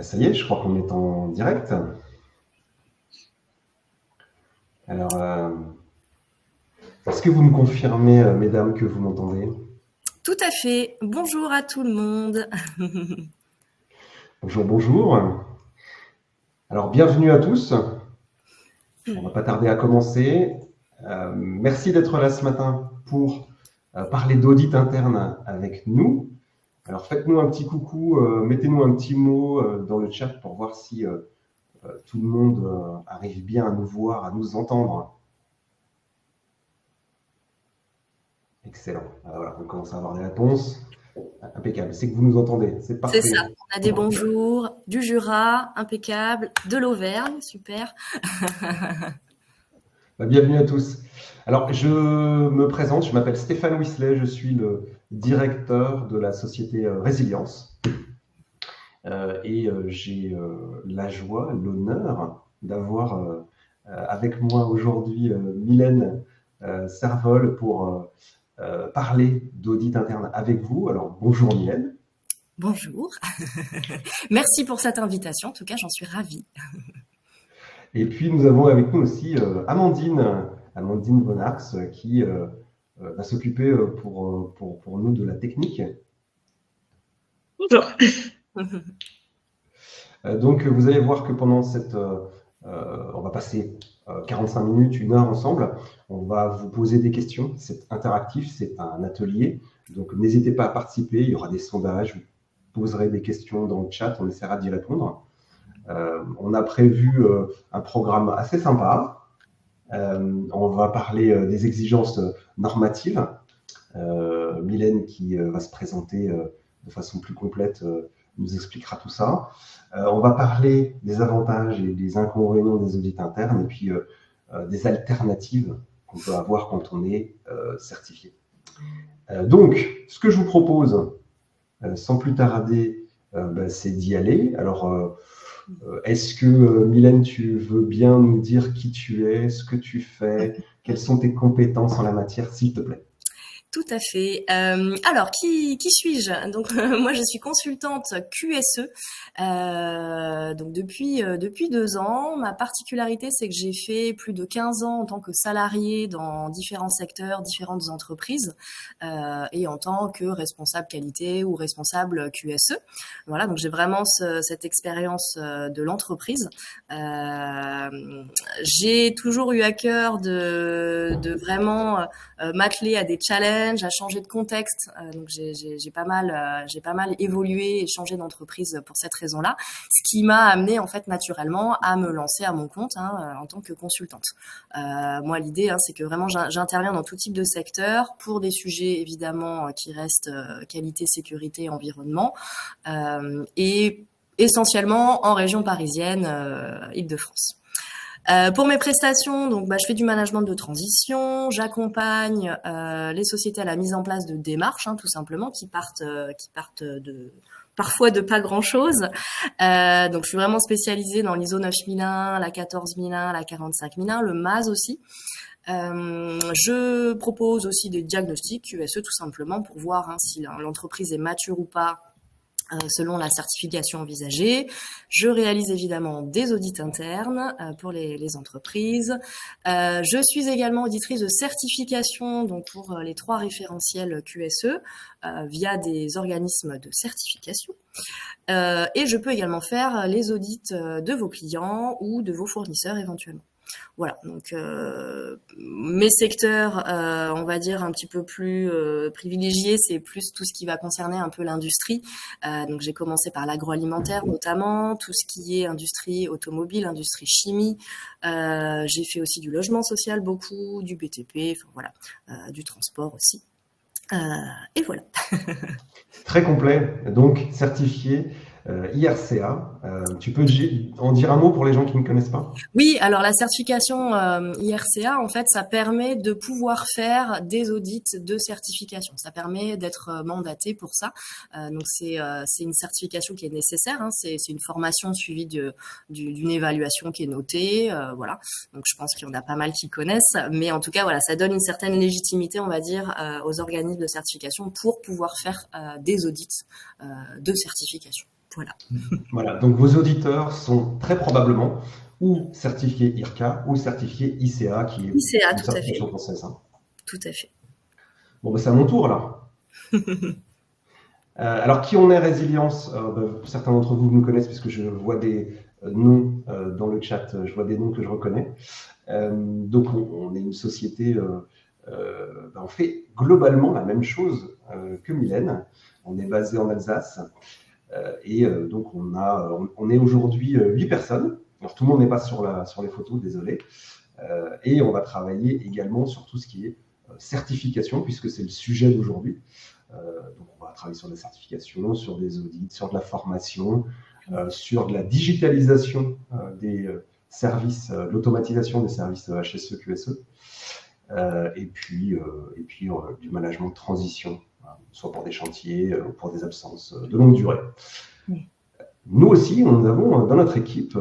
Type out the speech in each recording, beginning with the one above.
Ça y est, je crois qu'on est en direct. Alors, est-ce que vous me confirmez, mesdames, que vous m'entendez? Tout à fait. Bonjour à tout le monde. Bonjour, bonjour. Alors, bienvenue à tous. On va pas tarder à commencer. Merci d'être là ce matin pour parler d'audit interne avec nous. Alors, faites-nous un petit coucou, mettez-nous un petit mot dans le chat pour voir si tout le monde arrive bien à nous voir, à nous entendre. Excellent. Voilà, on commence à avoir des réponses. Impeccable. C'est que vous nous entendez. C'est C'est ça. parfait. On a des bonjours, du Jura, impeccable, de l'Auvergne, super. Bienvenue à tous. Alors, je me présente, je m'appelle Stéphane Whistler, je suis le directeur de la société Résilience. J'ai la joie, l'honneur d'avoir avec moi aujourd'hui Mylène Servol pour parler d'audit interne avec vous. Alors, bonjour Mylène. Bonjour. Merci pour cette invitation. En tout cas, j'en suis ravie. Et puis, nous avons avec nous aussi Amandine Bonarx, qui va s'occuper pour nous de la technique. Bonjour. Donc, vous allez voir que pendant on va passer 45 minutes, 1 heure ensemble. On va vous poser des questions. C'est interactif, c'est un atelier. Donc, n'hésitez pas à participer. Il y aura des sondages. Vous poserez des questions dans le chat. On essaiera d'y répondre. On a prévu un programme assez sympa. On va parler des exigences normatives. Mylène, qui va se présenter de façon plus complète, nous expliquera tout ça. On va parler des avantages et des inconvénients des audits internes et puis des alternatives qu'on peut avoir quand on est certifié. Donc, ce que je vous propose, sans plus tarder, c'est d'y aller. Alors, est-ce que, Mylène, tu veux bien nous dire qui tu es, ce que tu fais, quelles sont tes compétences en la matière, s'il te plaît? Tout à fait. Alors, qui suis-je? Donc, moi, je suis consultante QSE. Donc, depuis 2 ans, ma particularité, c'est que j'ai fait plus de 15 ans en tant que salarié dans différents secteurs, différentes entreprises, et en tant que responsable qualité ou responsable QSE. Voilà, donc j'ai vraiment cette expérience de l'entreprise. J'ai toujours eu à cœur de vraiment m'atteler à des challenges, à changer de contexte. Donc j'ai pas mal évolué et changé d'entreprise pour cette raison-là, ce qui m'a amené en fait naturellement à me lancer à mon compte en tant que consultante. Moi, l'idée, c'est que vraiment j'interviens dans tout type de secteur pour des sujets évidemment qui restent qualité, sécurité, environnement, et essentiellement en région parisienne, Île-de-France. Pour mes prestations, donc je fais du management de transition, j'accompagne les sociétés à la mise en place de démarches, tout simplement, qui partent de parfois de pas grand chose. Donc je suis vraiment spécialisée dans l'ISO 9001, la 14001, la 45001, le MAS aussi. Je propose aussi des diagnostics QSE tout simplement pour voir si l'entreprise est mature ou pas selon la certification envisagée. Je réalise évidemment des audits internes pour les entreprises. Je suis également auditrice de certification donc pour les 3 référentiels QSE via des organismes de certification. Et je peux également faire les audits de vos clients ou de vos fournisseurs éventuellement. Voilà, donc mes secteurs, on va dire un petit peu plus privilégiés, c'est plus tout ce qui va concerner un peu l'industrie. Donc j'ai commencé par l'agroalimentaire notamment, tout ce qui est industrie automobile, industrie chimie. J'ai fait aussi du logement social beaucoup, du BTP, enfin voilà, du transport aussi. Et voilà. Très complet, donc certifié IRCA. Tu peux en dire un mot pour les gens qui ne connaissent pas? Oui, alors la certification IRCA, en fait, ça permet de pouvoir faire des audits de certification. Ça permet d'être mandaté pour ça. Donc c'est une certification qui est nécessaire. C'est une formation suivie d'une évaluation qui est notée. Voilà. Donc je pense qu'il y en a pas mal qui connaissent. Mais en tout cas, voilà, ça donne une certaine légitimité, on va dire, aux organismes de certification pour pouvoir faire des audits de certification. Voilà. Voilà, donc vos auditeurs sont très probablement ou certifiés IRCA ou certifiés ICA, qui est ICA, une tout à fait. certification française. Hein. Tout à fait. Bon, ben, c'est à mon tour alors. Alors, qui on est Résilience? Certains d'entre vous me connaissent puisque je vois des noms dans le chat, je vois des noms que je reconnais. Donc, on est une société, on fait globalement la même chose que Mylène. On est basé en Alsace et donc on est aujourd'hui 8 personnes. Alors, tout le monde n'est pas sur les photos, désolé. Et on va travailler également sur tout ce qui est certification, puisque c'est le sujet d'aujourd'hui. Donc, on va travailler sur des certifications, sur des audits, sur de la formation, sur de la digitalisation des services, l'automatisation des services HSE, QSE, et puis du management de transition, soit pour des chantiers ou pour des absences de longue durée. Nous aussi, nous avons dans notre équipe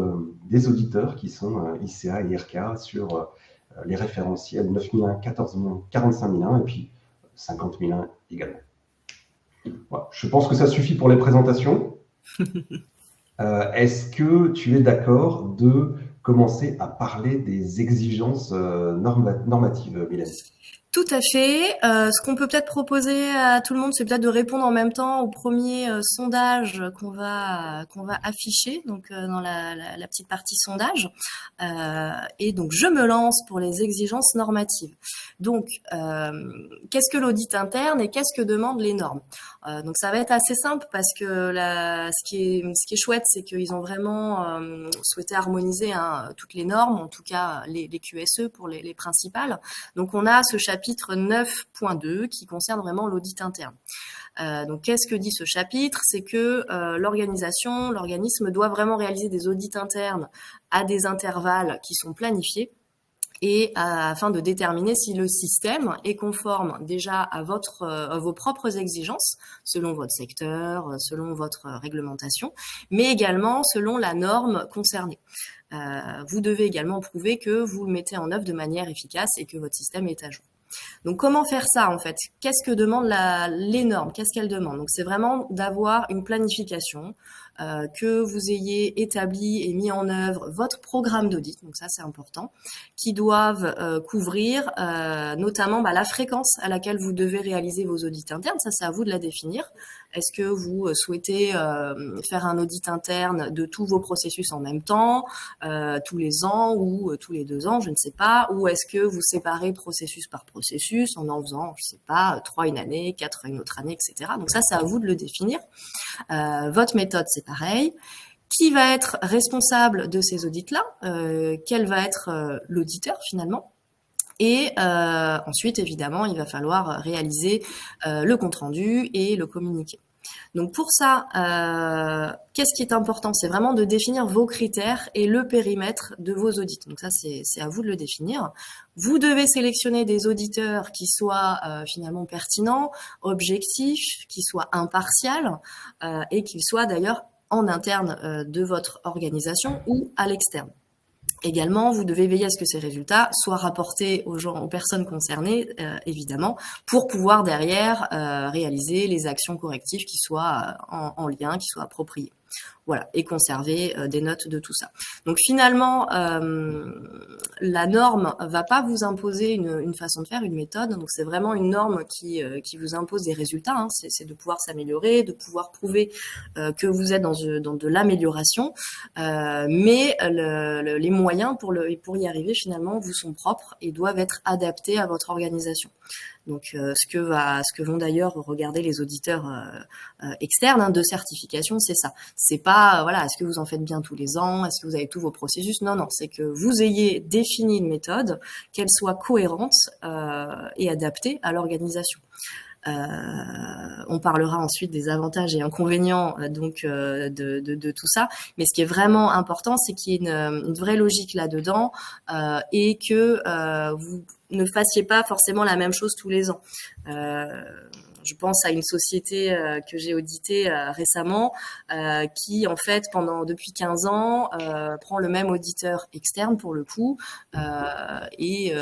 des auditeurs qui sont ICA et IRCA sur les référentiels 9001, 14001, 45001 et puis 50001 également. Voilà. Je pense que ça suffit pour les présentations. Est-ce que tu es d'accord de commencer à parler des exigences normatives, Mylène? Tout à fait. Ce qu'on peut peut-être proposer à tout le monde, c'est peut-être de répondre en même temps au premier sondage qu'on va afficher, donc dans la petite partie sondage. Et donc je me lance pour les exigences normatives. Donc qu'est-ce que l'audit interne et qu'est-ce que demandent les normes? Donc ça va être assez simple parce que ce qui est chouette, c'est qu'ils ont vraiment souhaité harmoniser toutes les normes, en tout cas les QSE pour les principales. Donc on a ce chapitre 9.2 qui concerne vraiment l'audit interne. Donc qu'est-ce que dit ce chapitre? C'est que l'organisme doit vraiment réaliser des audits internes à des intervalles qui sont planifiés et afin de déterminer si le système est conforme déjà à vos propres exigences, selon votre secteur, selon votre réglementation, mais également selon la norme concernée. Vous devez également prouver que vous le mettez en œuvre de manière efficace et que votre système est à jour. Donc, comment faire ça, en fait? Qu'est-ce que demandent les normes? Qu'est-ce qu'elles demandent? Donc, c'est vraiment d'avoir une planification, que vous ayez établi et mis en œuvre votre programme d'audit, donc ça, c'est important, qui doivent couvrir notamment la fréquence à laquelle vous devez réaliser vos audits internes. Ça, c'est à vous de la définir. Est-ce que vous souhaitez faire un audit interne de tous vos processus en même temps, tous les ans ou tous les 2 ans, je ne sais pas, ou est-ce que vous séparez processus par processus en faisant, je ne sais pas, 3 une année, 4 une autre année, etc. Donc ça, c'est à vous de le définir. Votre méthode, c'est pareil. Qui va être responsable de ces audits-là? Quel va être l'auditeur finalement? Et ensuite, évidemment, il va falloir réaliser le compte-rendu et le communiquer. Donc pour ça, qu'est-ce qui est important? C'est vraiment de définir vos critères et le périmètre de vos audits. Donc ça, c'est à vous de le définir. Vous devez sélectionner des auditeurs qui soient finalement pertinents, objectifs, qui soient impartials et qu'ils soient d'ailleurs en interne de votre organisation ou à l'externe. Également, vous devez veiller à ce que ces résultats soient rapportés aux personnes concernées, évidemment, pour pouvoir derrière réaliser les actions correctives qui soient en lien, qui soient appropriées. Voilà, et conserver des notes de tout ça. Donc finalement, la norme va pas vous imposer une façon de faire, une méthode. Donc c'est vraiment une norme qui vous impose des résultats. Hein. C'est de pouvoir s'améliorer, de pouvoir prouver que vous êtes dans de l'amélioration. Mais les moyens pour y arriver finalement vous sont propres et doivent être adaptés à votre organisation. Donc, ce que vont d'ailleurs regarder les auditeurs externes de certification, c'est ça. C'est pas, voilà, est-ce que vous en faites bien tous les ans, est-ce que vous avez tous vos processus? Non, non, c'est que vous ayez défini une méthode, qu'elle soit cohérente et adaptée à l'organisation. On parlera ensuite des avantages et inconvénients de tout ça, mais ce qui est vraiment important, c'est qu'il y ait une vraie logique là-dedans et que ne fassiez pas forcément la même chose tous les ans. Je pense à une société que j'ai auditée récemment, qui en fait depuis 15 ans prend le même auditeur externe pour le coup, et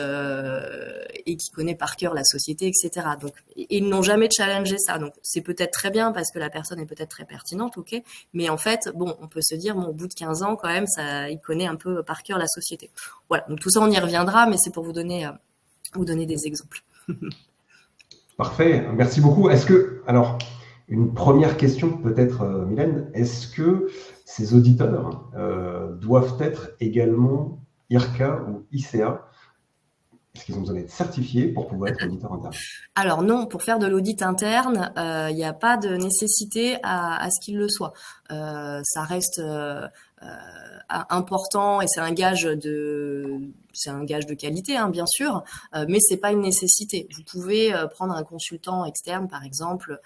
qui connaît par cœur la société, etc. Donc ils n'ont jamais challengé ça. Donc c'est peut-être très bien parce que la personne est peut-être très pertinente, ok. Mais en fait, bon, on peut se dire, bon, au bout de 15 ans quand même, il connaît un peu par cœur la société. Voilà. Donc tout ça on y reviendra, mais c'est pour vous donner des exemples. Parfait, merci beaucoup. Alors, une première question peut-être, Mylène, est-ce que ces auditeurs doivent être également IRCA ou ICA? Est-ce qu'ils ont besoin d'être certifiés pour pouvoir être auditeur interne? Alors non, pour faire de l'audit interne, il n'y a pas de nécessité à ce qu'il le soit. Ça reste important et c'est un gage de qualité, hein, bien sûr, mais c'est pas une nécessité. Vous pouvez prendre un consultant externe, par exemple,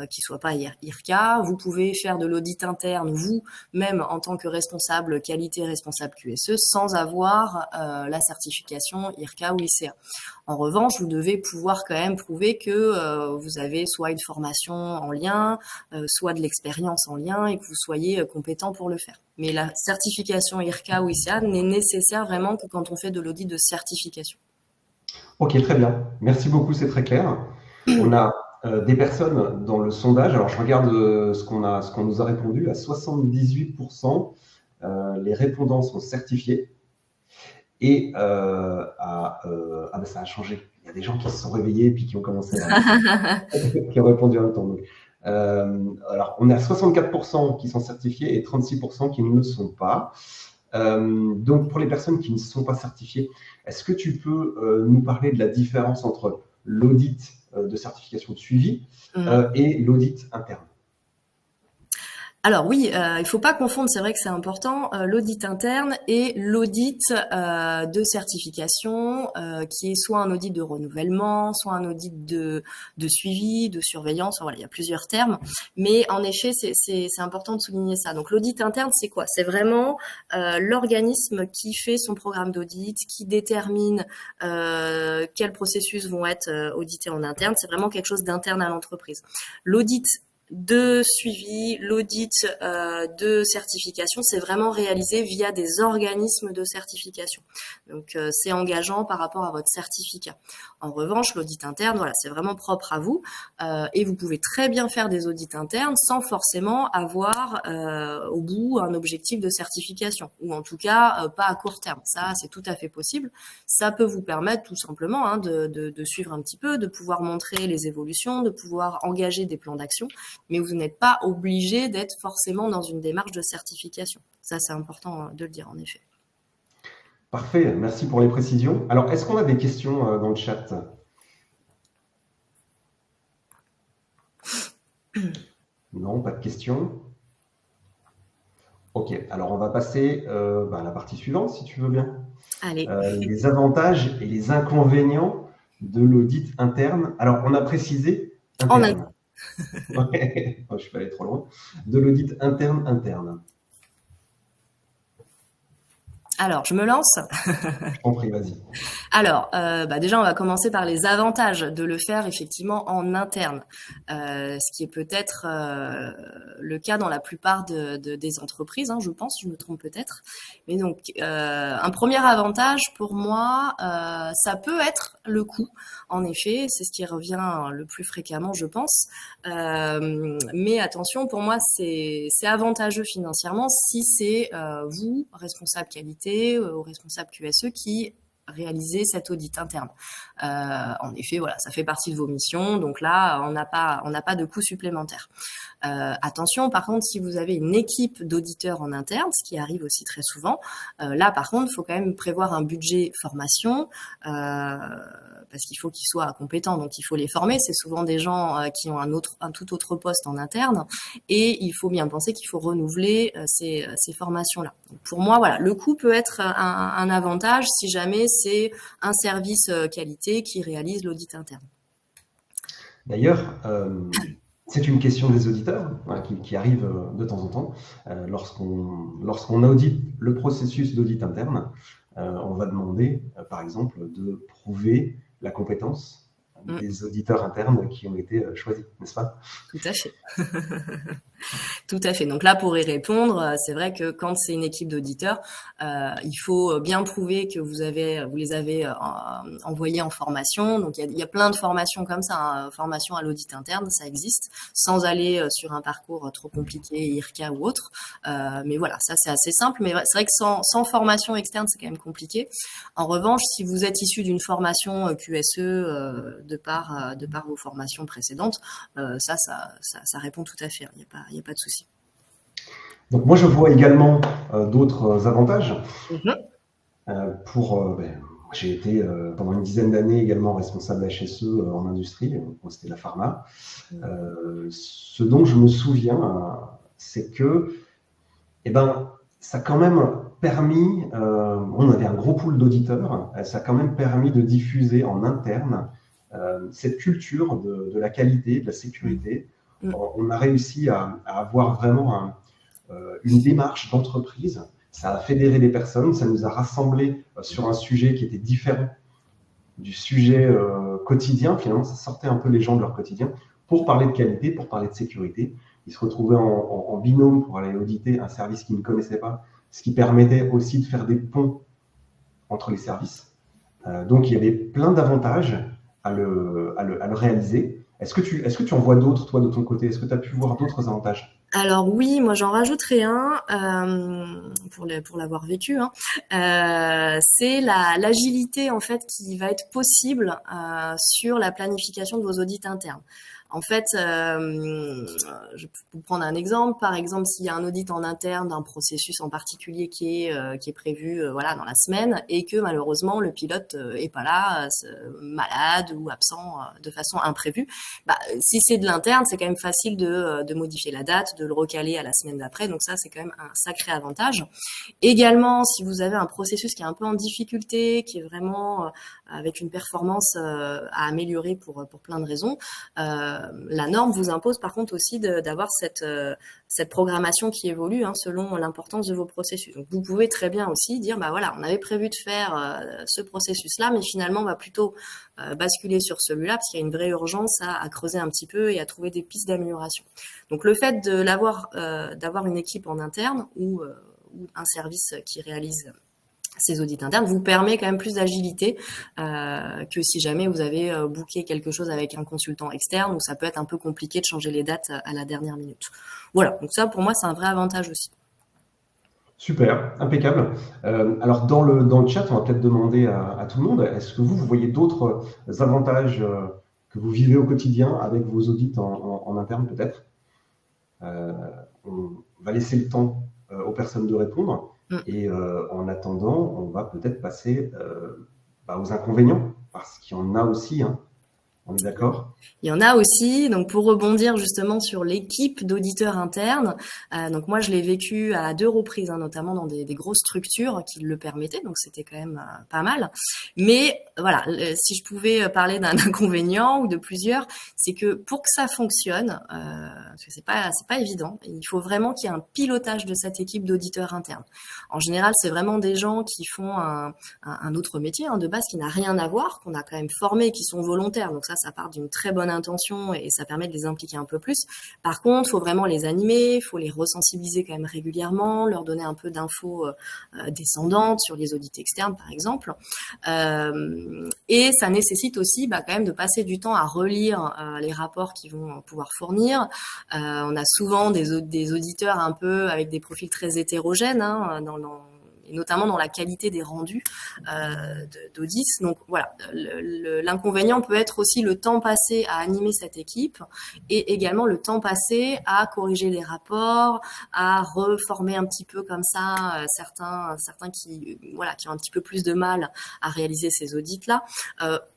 qui soit pas IRCA. Vous pouvez faire de l'audit interne vous-même en tant que responsable qualité, responsable QSE, sans avoir la certification IRCA ou ICA. En revanche, vous devez pouvoir quand même prouver que vous avez soit une formation en lien, soit de l'expérience en lien et que vous soyez compétent pour le faire. Mais la certification IRCA ou ICA n'est nécessaire vraiment que quand on fait de l'audit de certification. Ok, très bien. Merci beaucoup, c'est très clair. On a des personnes dans le sondage. Alors, je regarde ce qu'on nous a répondu. À 78%, les répondants sont certifiés. Et ça a changé. Il y a des gens qui se sont réveillés et puis qui ont commencé qui ont répondu en même temps. Donc, alors, on est à 64% qui sont certifiés et 36% qui ne le sont pas. Donc, pour les personnes qui ne sont pas certifiées, est-ce que tu peux nous parler de la différence entre l'audit de certification de suivi et l'audit interne? Alors oui, il faut pas confondre, c'est vrai que c'est important, l'audit interne et l'audit de certification, qui est soit un audit de renouvellement, soit un audit de suivi, de surveillance. Voilà, il y a plusieurs termes, mais en effet, c'est important de souligner ça. Donc l'audit interne, c'est quoi? C'est vraiment l'organisme qui fait son programme d'audit, qui détermine quels processus vont être audités en interne. C'est vraiment quelque chose d'interne à l'entreprise. L'audit de suivi, l'audit de certification, c'est vraiment réalisé via des organismes de certification. Donc, c'est engageant par rapport à votre certificat. En revanche, l'audit interne, voilà, c'est vraiment propre à vous et vous pouvez très bien faire des audits internes sans forcément avoir au bout un objectif de certification ou en tout cas pas à court terme. Ça, c'est tout à fait possible. Ça peut vous permettre tout simplement de suivre un petit peu, de pouvoir montrer les évolutions, de pouvoir engager des plans d'action. Mais vous n'êtes pas obligé d'être forcément dans une démarche de certification. Ça, c'est important de le dire, en effet. Parfait, merci pour les précisions. Alors, est-ce qu'on a des questions dans le chat? Non, pas de questions. Ok, alors on va passer à la partie suivante, si tu veux bien. Allez. Les avantages et les inconvénients de l'audit interne. Alors, on a précisé interne. Ouais, je suis pas allé trop loin. De l'audit interne. Alors, je me lance. Je t'en prie, vas-y. Alors, déjà, on va commencer par les avantages de le faire effectivement en interne, ce qui est peut-être le cas dans la plupart des entreprises, hein, je pense, je me trompe peut-être. Mais donc, un premier avantage pour moi, ça peut être le coût. En effet, c'est ce qui revient le plus fréquemment, je pense. Mais attention, pour moi, c'est avantageux financièrement si c'est vous, responsable qualité ou responsable QSE, qui réaliser cet audit interne. En effet, voilà, ça fait partie de vos missions, donc là, on n'a pas de coût supplémentaire. Attention, par contre, si vous avez une équipe d'auditeurs en interne, ce qui arrive aussi très souvent, là, par contre, il faut quand même prévoir un budget formation, parce qu'il faut qu'ils soient compétents, donc il faut les former. C'est souvent des gens qui ont un tout autre poste en interne, et il faut bien penser qu'il faut renouveler ces formations-là. Donc pour moi, voilà, le coût peut être un avantage si jamais c'est un service qualité qui réalise l'audit interne. D'ailleurs, c'est une question des auditeurs qui arrive de temps en temps. Lorsqu'on audite le processus d'audit interne, on va demander, par exemple, de prouver la compétence des auditeurs internes qui ont été choisis, n'est-ce pas? Tout à fait. Tout à fait. Donc là, pour y répondre, c'est vrai que quand c'est une équipe d'auditeurs, il faut bien prouver que vous les avez envoyés en formation. Donc il y a plein de formations comme ça, hein. Formation à l'audit interne, ça existe, sans aller sur un parcours trop compliqué, IRCA ou autre. Mais voilà, ça c'est assez simple. Mais c'est vrai que sans formation externe, c'est quand même compliqué. En revanche, si vous êtes issu d'une formation QSE de par vos formations précédentes, ça répond tout à fait. Il n'y a pas de souci. Donc moi, je vois également d'autres avantages. J'ai été pendant une dizaine d'années également responsable HSE en industrie, c'était la pharma. Ce dont je me souviens, c'est que ça a quand même permis, on avait un gros pool d'auditeurs, ça a quand même permis de diffuser en interne cette culture de la qualité, de la sécurité. On a réussi à avoir vraiment une démarche d'entreprise. Ça a fédéré des personnes, ça nous a rassemblés sur un sujet qui était différent du sujet quotidien. Finalement, ça sortait un peu les gens de leur quotidien pour parler de qualité, pour parler de sécurité. Ils se retrouvaient en binôme pour aller auditer un service qu'ils ne connaissaient pas, ce qui permettait aussi de faire des ponts entre les services. Donc, il y avait plein d'avantages à le réaliser. Est-ce que tu en vois d'autres, toi, de ton côté? Est-ce que tu as pu voir d'autres avantages? Alors oui, moi j'en rajouterai un pour l'avoir vécu. C'est l'agilité en fait qui va être possible sur la planification de vos audits internes. En fait, je peux vous prendre un exemple. Par exemple, s'il y a un audit en interne d'un processus en particulier qui est prévu dans la semaine et que malheureusement le pilote est pas là, malade ou absent de façon imprévue, si c'est de l'interne, c'est quand même facile de modifier la date, de le recaler à la semaine d'après. Donc ça, c'est quand même un sacré avantage. Également, si vous avez un processus qui est un peu en difficulté, qui est vraiment avec une performance à améliorer pour plein de raisons, la norme vous impose par contre aussi d'avoir cette programmation qui évolue selon l'importance de vos processus. Donc vous pouvez très bien aussi dire on avait prévu de faire ce processus-là, mais finalement on va plutôt basculer sur celui-là parce qu'il y a une vraie urgence à creuser un petit peu et à trouver des pistes d'amélioration. Donc le fait d'avoir une équipe en interne ou un service qui réalise ces audits internes vous permet quand même plus d'agilité que si jamais vous avez booké quelque chose avec un consultant externe où ça peut être un peu compliqué de changer les dates à la dernière minute. Voilà, donc ça pour moi c'est un vrai avantage aussi. Super, impeccable. Alors dans le chat, on va peut-être demander à tout le monde, est-ce que vous voyez d'autres avantages que vous vivez au quotidien avec vos audits en interne peut-être? On va laisser le temps aux personnes de répondre. Et en attendant, on va peut-être passer aux inconvénients, parce qu'il y en a aussi, on est d'accord? Il y en a aussi, donc pour rebondir justement sur l'équipe d'auditeurs internes, donc moi je l'ai vécu à 2 reprises, notamment dans des grosses structures qui le permettaient, donc c'était quand même pas mal. Mais voilà, si je pouvais parler d'un inconvénient ou de plusieurs, c'est que pour que ça fonctionne, parce que c'est pas évident, il faut vraiment qu'il y ait un pilotage de cette équipe d'auditeurs internes. En général, c'est vraiment des gens qui font un autre métier de base qui n'a rien à voir, qu'on a quand même formé, qui sont volontaires, donc ça part d'une très bonne intention et ça permet de les impliquer un peu plus. Par contre, il faut vraiment les animer, il faut les resensibiliser quand même régulièrement, leur donner un peu d'infos descendantes sur les audits externes, par exemple. Et ça nécessite aussi quand même de passer du temps à relire les rapports qu'ils vont pouvoir fournir. On a souvent des auditeurs un peu avec des profils très hétérogènes et notamment dans la qualité des rendus d'audit. Donc voilà, l'inconvénient peut être aussi le temps passé à animer cette équipe et également le temps passé à corriger les rapports, à reformer un petit peu comme ça certains qui ont un petit peu plus de mal à réaliser ces audits-là.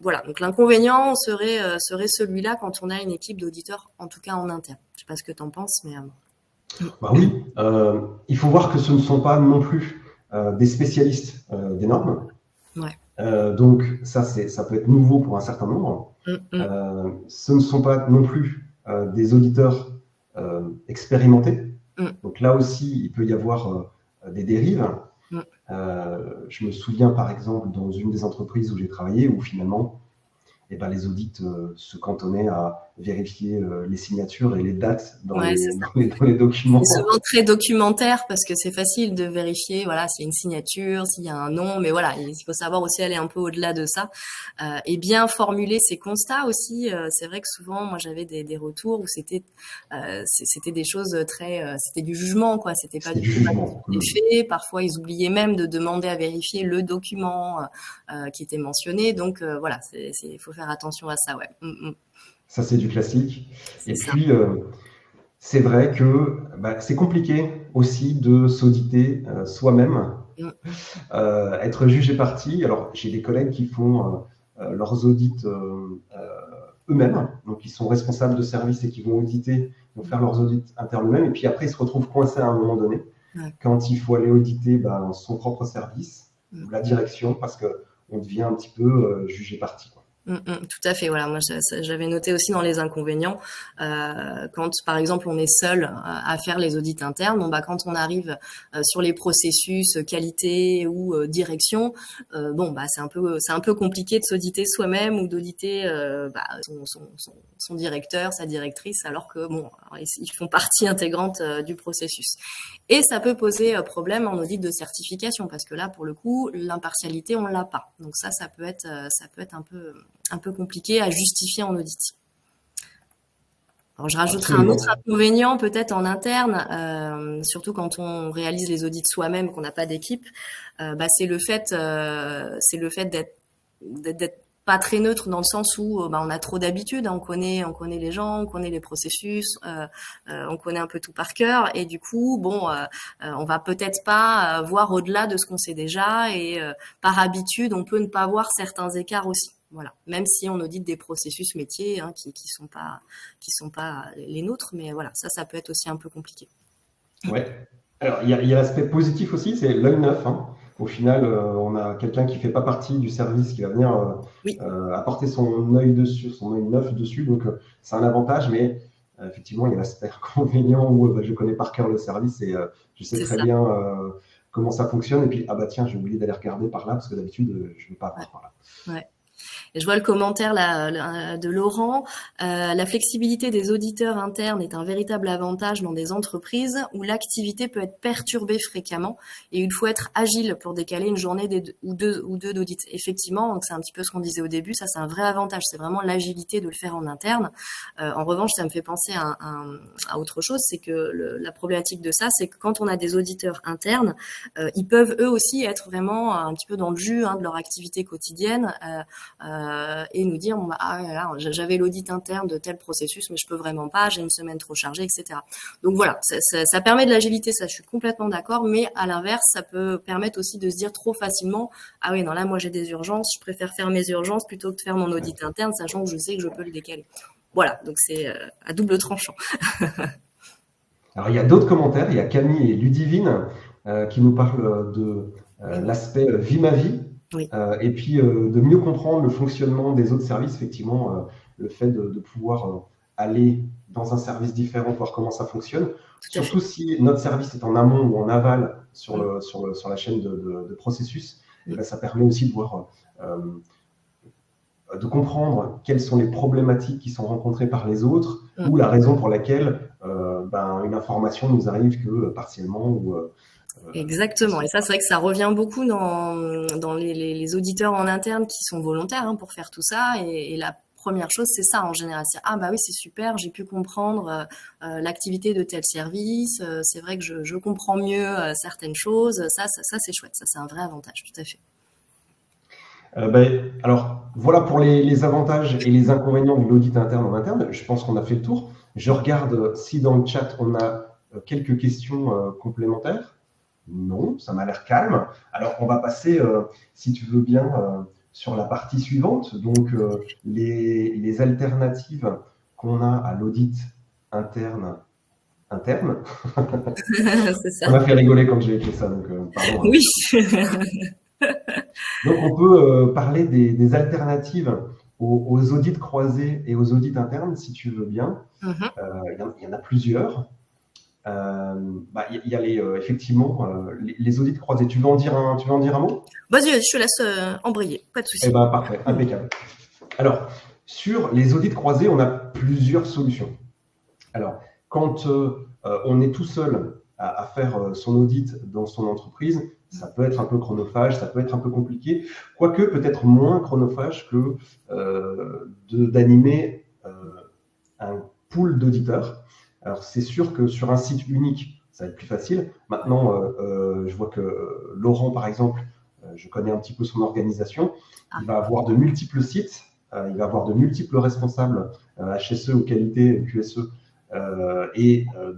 Voilà, donc l'inconvénient serait celui-là quand on a une équipe d'auditeurs, en tout cas en interne. Je ne sais pas ce que tu en penses, mais... Oui, il faut voir que ce ne sont pas non plus des spécialistes des normes. Ouais. Donc ça peut être nouveau pour un certain nombre. Ce ne sont pas non plus des auditeurs expérimentés. Donc là aussi, il peut y avoir des dérives. Mm. Je me souviens par exemple dans une des entreprises où j'ai travaillé où finalement eh ben, les audits se cantonnaient à vérifier les signatures et les dates dans Ouais, c'est les, ça. dans les documents. C'est souvent très documentaire parce que c'est facile de vérifier, voilà, s'il y a une signature, s'il y a un nom, mais voilà, il faut savoir aussi aller un peu au-delà de ça et bien formuler ses constats aussi. C'est vrai que souvent, moi, j'avais des retours où c'était des choses très, c'était du jugement, quoi. C'était pas C'était du du tout jugement. les faits. Parfois, ils oubliaient même de demander à vérifier le document qui était mentionné. Donc voilà, il faut faire attention à ça, ouais. Ça, c'est du classique. C'est Et ça. puis, c'est vrai que bah, c'est compliqué aussi de s'auditer soi-même, Mm. être jugé parti. Alors, j'ai des collègues qui font leurs audits eux-mêmes, donc ils sont responsables de service et qui vont auditer, vont faire leurs audits internes eux-mêmes, et puis après, ils se retrouvent coincés à un moment donné, Ouais. quand il faut aller auditer bah, son propre service Mm. ou la direction, parce qu'on devient un petit peu jugé parti, quoi. Tout à fait. Voilà, moi j'avais noté aussi dans les inconvénients quand par exemple on est seul à faire les audits internes. Bon bah quand on arrive sur les processus qualité ou direction, bon bah c'est un peu compliqué de s'auditer soi-même ou d'auditer bah, son directeur, sa directrice, alors que bon ils font partie intégrante du processus. Et ça peut poser problème en audit de certification parce que là, pour le coup, l'impartialité, on l'a pas. Donc ça peut être un peu compliqué à justifier en audit. Alors, je rajouterai un autre Absolument. inconvénient peut-être en interne, surtout quand on réalise les audits soi-même, qu'on n'a pas d'équipe, bah, c'est le fait d'être pas très neutre dans le sens où bah, on a trop d'habitude, hein, on connaît les gens, on connaît les processus, on connaît un peu tout par cœur et du coup bon on va peut-être pas voir au-delà de ce qu'on sait déjà et par habitude on peut ne pas voir certains écarts aussi. Voilà, même si on audite des processus métiers hein, qui sont pas les nôtres, mais voilà, ça peut être aussi un peu compliqué. Ouais. Alors, il y a l'aspect positif aussi, c'est l'œil neuf, hein. Au final, on a quelqu'un qui ne fait pas partie du service qui va venir Oui, apporter son œil dessus, son œil neuf dessus. Donc, c'est un avantage, mais effectivement, il y a l'aspect inconvénient où bah, je connais par cœur le service et je sais c'est très ça. bien comment ça fonctionne. Et puis, ah bah tiens, j'ai oublié d'aller regarder par là parce que d'habitude, je ne vais pas Ouais. voir par là. Ouais. Et je vois le commentaire là, de Laurent. La flexibilité des auditeurs internes est un véritable avantage dans des entreprises où l'activité peut être perturbée fréquemment et il faut être agile pour décaler une journée ou deux d'audit. Effectivement, donc c'est un petit peu ce qu'on disait au début, ça c'est un vrai avantage, c'est vraiment l'agilité de le faire en interne. En revanche, ça me fait penser à autre chose, c'est que la problématique de ça, c'est que quand on a des auditeurs internes, ils peuvent eux aussi être vraiment un petit peu dans le jus hein, de leur activité quotidienne. Et nous dire bon, bah, ah, là, j'avais l'audit interne de tel processus mais je peux vraiment pas, j'ai une semaine trop chargée, etc. Donc voilà, ça permet de l'agilité, ça je suis complètement d'accord, mais à l'inverse ça peut permettre aussi de se dire trop facilement ah oui non là moi j'ai des urgences, je préfère faire mes urgences plutôt que de faire mon audit interne sachant que je sais que je peux le décaler. Voilà, donc c'est à double tranchant. Alors, il y a d'autres commentaires. Il y a Camille et Ludivine qui nous parlent de l'aspect vie ma vie Oui, et puis de mieux comprendre le fonctionnement des autres services. Effectivement, le fait de pouvoir aller dans un service différent, voir comment ça fonctionne. tout à fait. Surtout si notre service est en amont ou en aval sur, Mm, sur la chaîne de processus, et mm, ben, ça permet aussi de voir de comprendre quelles sont les problématiques qui sont rencontrées par les autres mm. ou la raison pour laquelle ben, une information nous arrive que partiellement ou Exactement. Et ça, c'est vrai que ça revient beaucoup dans les auditeurs en interne qui sont volontaires hein, pour faire tout ça. Et la première chose, c'est ça en général. C'est ah bah oui, c'est super, j'ai pu comprendre l'activité de tel service. C'est vrai que je comprends mieux certaines choses. Ça c'est chouette. Ça, c'est un vrai avantage, tout à fait. ben, alors voilà pour les avantages et les inconvénients de l'audit interne en interne. Je pense qu'on a fait le tour. Je regarde si dans le chat on a quelques questions complémentaires. Non, ça m'a l'air calme. Alors, on va passer, si tu veux bien, sur la partie suivante. Donc, les alternatives qu'on a à l'audit interne. C'est Ça ça. m'a fait rigoler quand j'ai écrit ça, donc pardon, hein. Oui. Donc, on peut parler des alternatives aux audits croisés et aux audits internes, si tu veux bien. Mhm. Il y en a plusieurs. Il y a effectivement les audits croisés. Tu veux en dire un mot? Vas-y, je te laisse embrayer, pas de Eh souci. ben, parfait, impeccable. Alors, sur les audits croisés, on a plusieurs solutions. Alors, quand on est tout seul à faire son audit dans son entreprise, ça peut être un peu chronophage, ça peut être un peu compliqué, quoique peut-être moins chronophage que d'animer un pool d'auditeurs. Alors, c'est sûr que sur un site unique, ça va être plus facile. Maintenant, je vois que Laurent, par exemple, je connais un petit peu son organisation, il va avoir de multiples sites, il va avoir de multiples responsables HSE ou qualité QSE,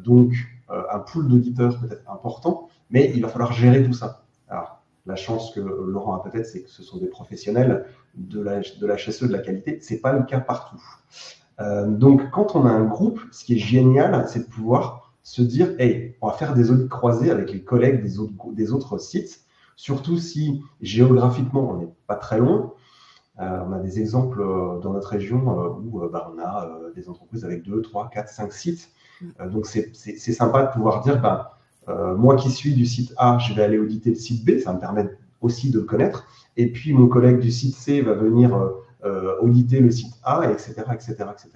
donc un pool d'auditeurs peut-être important, mais il va falloir gérer tout ça. Alors, la chance que Laurent a peut-être, c'est que ce sont des professionnels de la HSE, de la qualité. Ce n'est pas le cas partout. Donc, quand on a un groupe, ce qui est génial, c'est de pouvoir se dire, hey, on va faire des audits croisés avec les collègues des autres sites, surtout si géographiquement, on n'est pas très loin. On a des exemples dans notre région où on a des entreprises avec 2, 3, 4, 5 sites. Donc, c'est sympa de pouvoir dire, moi qui suis du site A, je vais aller auditer le site B, ça me permet aussi de le connaître. Et puis, mon collègue du site C va venir auditer le site A, etc., etc., etc.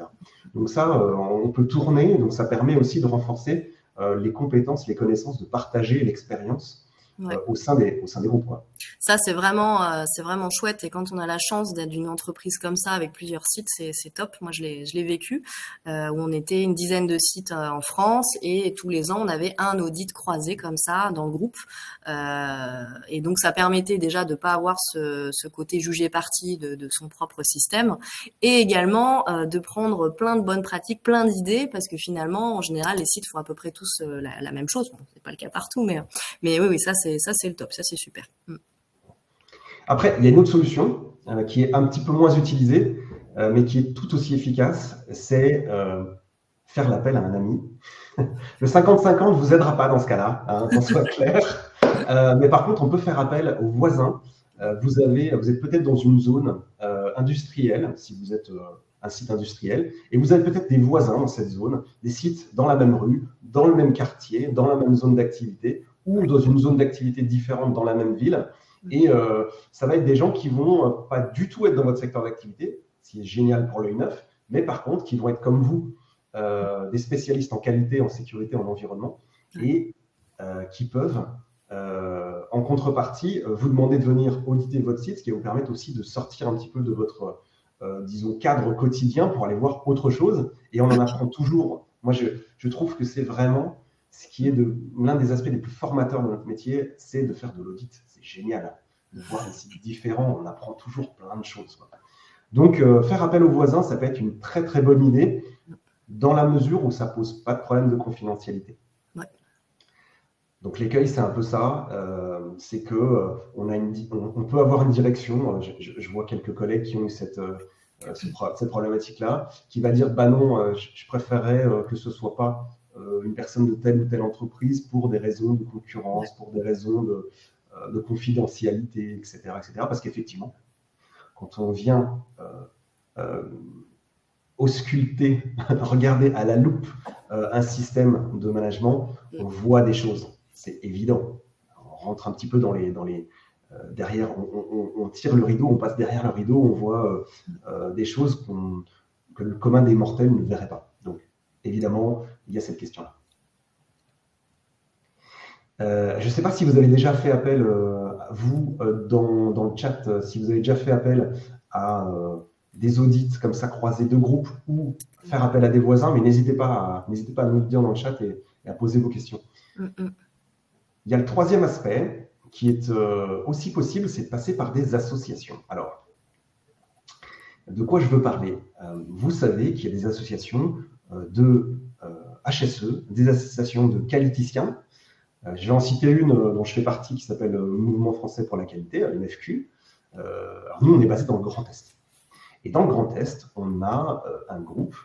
Donc ça, on peut tourner, donc ça permet aussi de renforcer les compétences, les connaissances, de partager l'expérience au sein des groupes, quoi. Ça, c'est vraiment chouette. Et quand on a la chance d'être d'une entreprise comme ça, avec plusieurs sites, c'est top. Moi, je l'ai vécu, où on était une dizaine de sites en France, et tous les ans, on avait un audit croisé comme ça dans le groupe. Et donc, ça permettait déjà de pas avoir ce côté jugé parti de son propre système, et également de prendre plein de bonnes pratiques, plein d'idées, parce que finalement, en général, les sites font à peu près tous la même chose. Bon, c'est pas le cas partout, mais oui, ça c'est le top, ça c'est super. Après, il y a une autre solution qui est un petit peu moins utilisée, mais qui est tout aussi efficace, c'est faire l'appel à un ami. Le 50-50 ne vous aidera pas dans ce cas-là, hein, qu'on soit clair. Mais par contre, on peut faire appel aux voisins. Vous êtes peut-être dans une zone industrielle, si vous êtes un site industriel, et vous avez peut-être des voisins dans cette zone, des sites dans la même rue, dans le même quartier, dans la même zone d'activité, ou dans une zone d'activité différente dans la même ville. Et ça va être des gens qui vont pas du tout être dans votre secteur d'activité, ce qui est génial pour l'œil neuf, mais par contre, qui vont être comme vous, des spécialistes en qualité, en sécurité, en environnement, et qui peuvent, en contrepartie, vous demander de venir auditer votre site, ce qui va vous permettre aussi de sortir un petit peu de votre, disons, cadre quotidien pour aller voir autre chose. Et on en apprend toujours. Moi, je trouve que c'est vraiment ce qui est l'un des aspects les plus formateurs de notre métier, c'est de faire de l'audit. C'est génial de voir des sites différents. On apprend toujours plein de choses, quoi. Donc, faire appel aux voisins, ça peut être une très, très bonne idée dans la mesure où ça ne pose pas de problème de confidentialité. Ouais. Donc, l'écueil, c'est un peu ça. C'est qu'on peut avoir une direction. Je vois quelques collègues qui ont eu cette problématique-là, qui va dire, non, je préférerais que ce ne soit pas une personne de telle ou telle entreprise pour des raisons de concurrence, pour des raisons de confidentialité, etc., etc. Parce qu'effectivement, quand on vient ausculter, regarder à la loupe un système de management, on voit des choses. C'est évident. On rentre un petit peu dans les derrière, on tire le rideau, on passe derrière le rideau, on voit des choses que le commun des mortels ne verrait pas. Donc, évidemment, il y a cette question-là. Je ne sais pas si vous avez déjà fait appel, vous, dans le chat, si vous avez déjà fait appel à des audits comme ça croisés de groupes ou faire appel à des voisins, mais n'hésitez pas à nous le dire dans le chat et à poser vos questions. Il y a le troisième aspect qui est aussi possible, c'est de passer par des associations. Alors, de quoi je veux parler? Vous savez qu'il y a des associations de HSE, des associations de qualiticiens. Je vais en citer une dont je fais partie qui s'appelle le Mouvement français pour la qualité, MFQ. Alors nous, on est basé dans le Grand Est. Et dans le Grand Est, on a un groupe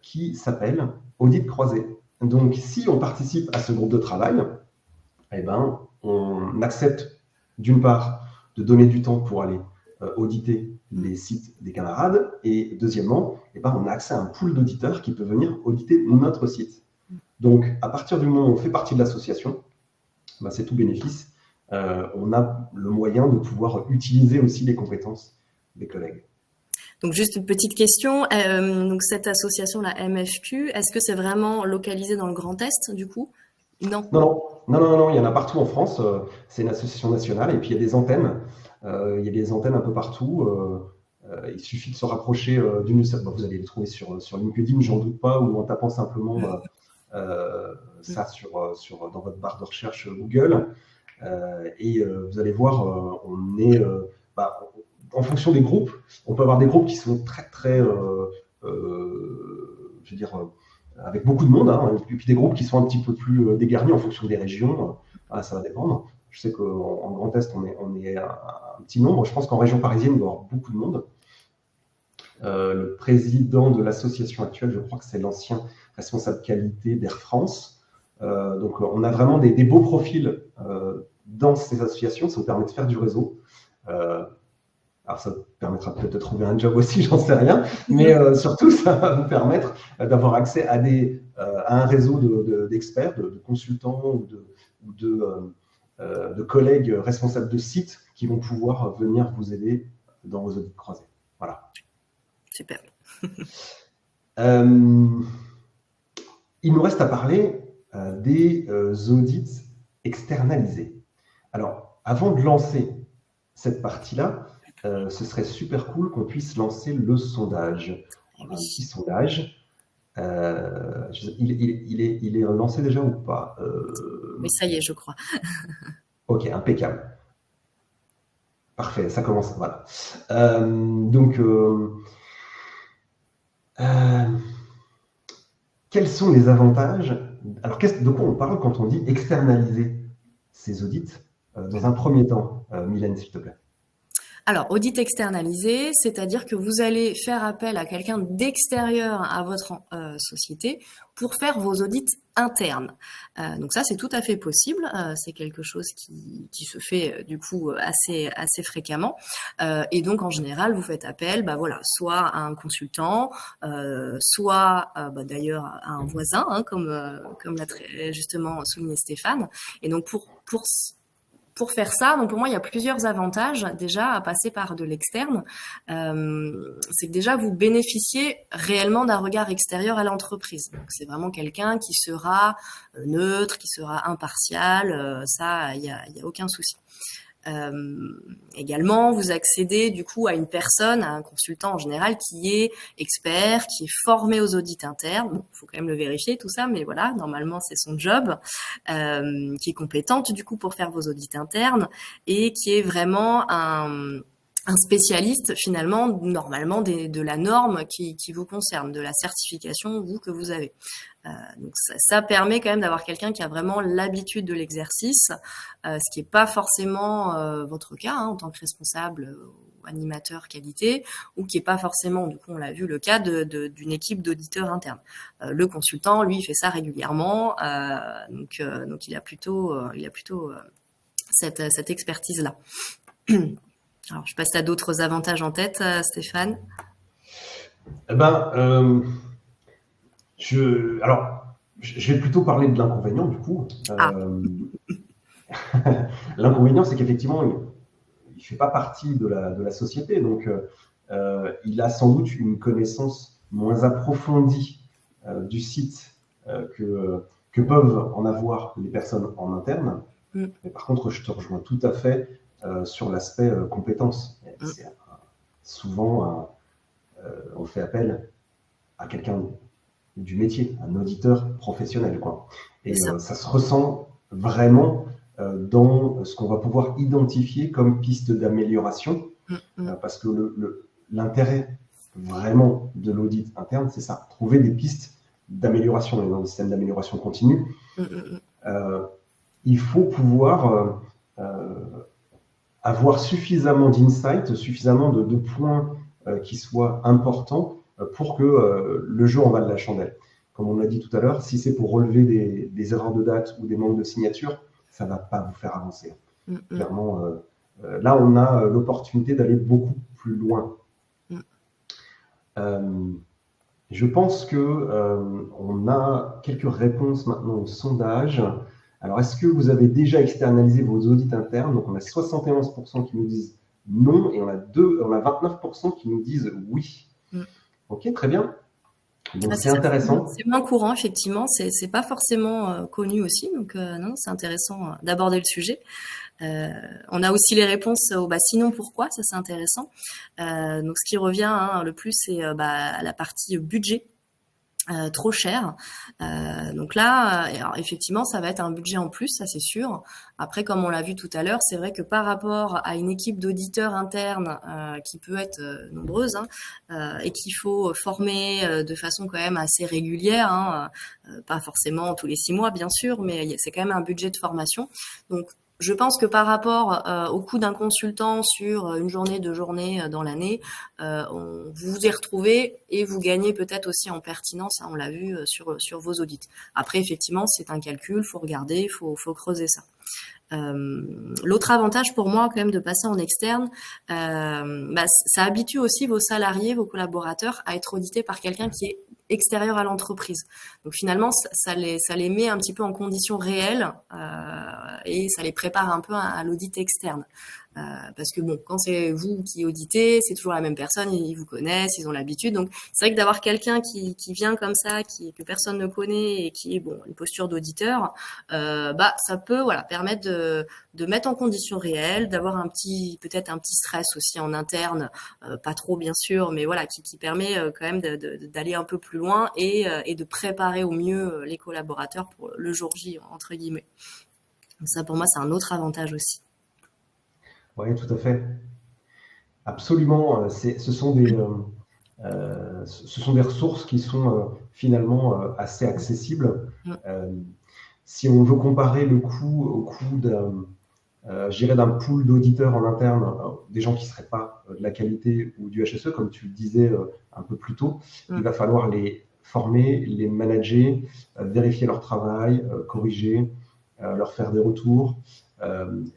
qui s'appelle Audit Croisé. Donc, si on participe à ce groupe de travail, on accepte d'une part de donner du temps pour aller auditer les sites des camarades, et deuxièmement, on a accès à un pool d'auditeurs qui peut venir auditer notre site. Donc, à partir du moment où on fait partie de l'association, bah, c'est tout bénéfice. On a le moyen de pouvoir utiliser aussi les compétences des collègues. Donc juste une petite question, donc cette association, la MFQ, est-ce que c'est vraiment localisé dans le Grand Est du coup? Non. Non, il y en a partout en France. C'est une association nationale et puis il y a des antennes. Il y a des antennes un peu partout. Il suffit de se rapprocher d'une. Bon, vous allez les trouver sur LinkedIn, j'en doute pas, ou en tapant simplement ça dans votre barre de recherche Google. Et vous allez voir, on est. En fonction des groupes, on peut avoir des groupes qui sont très, je veux dire, avec beaucoup de monde, hein, et puis des groupes qui sont un petit peu plus dégarnis en fonction des régions. Ça va dépendre. Je sais qu'en Grand Est, on est un petit nombre. Je pense qu'en région parisienne, il doit y avoir beaucoup de monde. Le président de l'association actuelle, je crois que c'est l'ancien responsable qualité d'Air France. Donc, on a vraiment des beaux profils dans ces associations. Ça nous permet de faire du réseau. Alors, ça permettra peut-être de trouver un job aussi, j'en sais rien. Mais surtout, ça va nous permettre d'avoir accès à un réseau d'experts, de consultants ou de collègues responsables de sites qui vont pouvoir venir vous aider dans vos audits croisés. Voilà. Super. Il nous reste à parler des audits externalisés. Alors, avant de lancer cette partie-là, ce serait super cool qu'on puisse lancer le sondage. Un petit sondage. Il est lancé déjà ou pas? Mais ça y est, je crois. Ok, impeccable. Parfait, ça commence. Voilà. Donc, quels sont les avantages? Alors, de quoi on parle quand on dit externaliser ces audits? Dans un premier temps, Mylène, s'il te plaît. Alors, audit externalisé, c'est-à-dire que vous allez faire appel à quelqu'un d'extérieur à votre société pour faire vos audits internes. Donc ça, c'est tout à fait possible. C'est quelque chose qui se fait du coup assez fréquemment. Et donc, en général, vous faites appel, soit à un consultant, soit d'ailleurs à un voisin, hein, comme l'a très justement souligné Stéphane. Et donc, pour faire ça, donc pour moi, il y a plusieurs avantages déjà à passer par de l'externe. C'est que déjà, vous bénéficiez réellement d'un regard extérieur à l'entreprise. Donc, c'est vraiment quelqu'un qui sera neutre, qui sera impartial. Ça, il y a aucun souci. Également, vous accédez du coup à une personne, à un consultant en général qui est expert, qui est formé aux audits internes. Bon, faut quand même le vérifier tout ça, mais voilà, normalement c'est son job, qui est compétente du coup pour faire vos audits internes et qui est vraiment un spécialiste finalement normalement de la norme qui vous concerne, de la certification vous que vous avez. Donc ça permet quand même d'avoir quelqu'un qui a vraiment l'habitude de l'exercice, ce qui n'est pas forcément votre cas en tant que responsable ou animateur qualité, ou qui n'est pas forcément, du coup on l'a vu, le cas d'une équipe d'auditeurs internes. Le consultant, lui, il fait ça régulièrement, donc il a plutôt cette expertise-là. Alors, je passe à d'autres avantages en tête, Stéphane. Je vais plutôt parler de l'inconvénient du coup. L'inconvénient, c'est qu'effectivement, il ne fait pas partie de la société, donc il a sans doute une connaissance moins approfondie du site que peuvent en avoir les personnes en interne. Mais par contre, je te rejoins tout à fait sur l'aspect compétences. Souvent, on fait appel à quelqu'un du métier, un auditeur professionnel, quoi. Et ça se ressent vraiment dans ce qu'on va pouvoir identifier comme piste d'amélioration, parce que l'intérêt vraiment de l'audit interne, c'est ça, trouver des pistes d'amélioration. Et dans le système d'amélioration continue, il faut pouvoir avoir suffisamment d'insights, suffisamment de points qui soient importants pour que le jeu en vaille la chandelle. Comme on l'a dit tout à l'heure, si c'est pour relever des erreurs de date ou des manques de signature, ça ne va pas vous faire avancer. Clairement, là, on a l'opportunité d'aller beaucoup plus loin. Je pense que on a quelques réponses maintenant au sondage. Alors, est-ce que vous avez déjà externalisé vos audits internes? Donc, on a 71% qui nous disent non et on a 29% qui nous disent oui. Mm. Ok, très bien. Donc, Ah, c'est intéressant. c'est moins courant, effectivement. C'est pas forcément connu aussi. Donc, non, c'est intéressant d'aborder le sujet. On a aussi les réponses au bah, sinon pourquoi, ça c'est intéressant. Donc, ce qui revient hein, le plus, c'est bah, la partie budget. Trop cher. Donc là, alors effectivement, ça va être un budget en plus, ça c'est sûr. Après, comme on l'a vu tout à l'heure, c'est vrai que par rapport à une équipe d'auditeurs internes qui peut être nombreuse hein, et qu'il faut former de façon quand même assez régulière, hein, pas forcément tous les 6 mois bien sûr, mais c'est quand même un budget de formation. Donc je pense que par rapport au coût d'un consultant sur une journée, 2 journées dans l'année, vous vous y retrouvez et vous gagnez peut-être aussi en pertinence, hein, on l'a vu sur vos audits. Après, effectivement, c'est un calcul, faut regarder, faut creuser ça. L'autre avantage pour moi quand même de passer en externe, bah, ça habitue aussi vos salariés, vos collaborateurs à être audités par quelqu'un qui est extérieur à l'entreprise. Donc finalement, ça les met un petit peu en conditions réelles et ça les prépare un peu à l'audit externe. Parce que bon, quand c'est vous qui auditez, c'est toujours la même personne, ils vous connaissent, ils ont l'habitude. Donc c'est vrai que d'avoir quelqu'un qui vient comme ça, que personne ne connaît et qui est bon une posture d'auditeur, bah ça peut voilà permettre de mettre en conditions réelles, d'avoir peut-être un petit stress aussi en interne, pas trop bien sûr, mais voilà qui permet quand même d'aller un peu plus loin et de préparer au mieux les collaborateurs pour le jour J entre guillemets. Donc ça pour moi c'est un autre avantage aussi. Oui, tout à fait. Absolument. Ce sont des ressources qui sont finalement assez accessibles. Mm. Euh, si on veut comparer le coût au coût d'un pool d'auditeurs en interne, des gens qui ne seraient pas de la qualité ou du HSE, comme tu le disais un peu plus tôt, il va falloir les former, les manager, vérifier leur travail, corriger, leur faire des retours.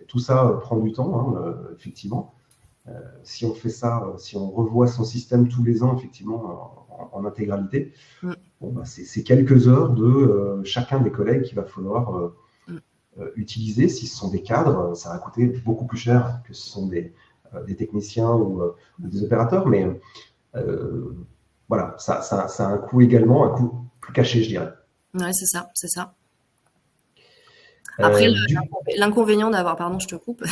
Tout ça prend du temps, hein, effectivement. Si on fait ça, si on revoit son système tous les ans, effectivement, en intégralité, Mm. bon, bah, c'est quelques heures de chacun des collègues qu'il va falloir utiliser. Si ce sont des cadres, ça va coûter beaucoup plus cher que si ce sont des techniciens ou des opérateurs. Mais voilà, ça a un coût également, un coût plus caché, je dirais. Ouais, c'est ça, c'est ça. Après, Du... l'inconvénient d'avoir, pardon, je te coupe,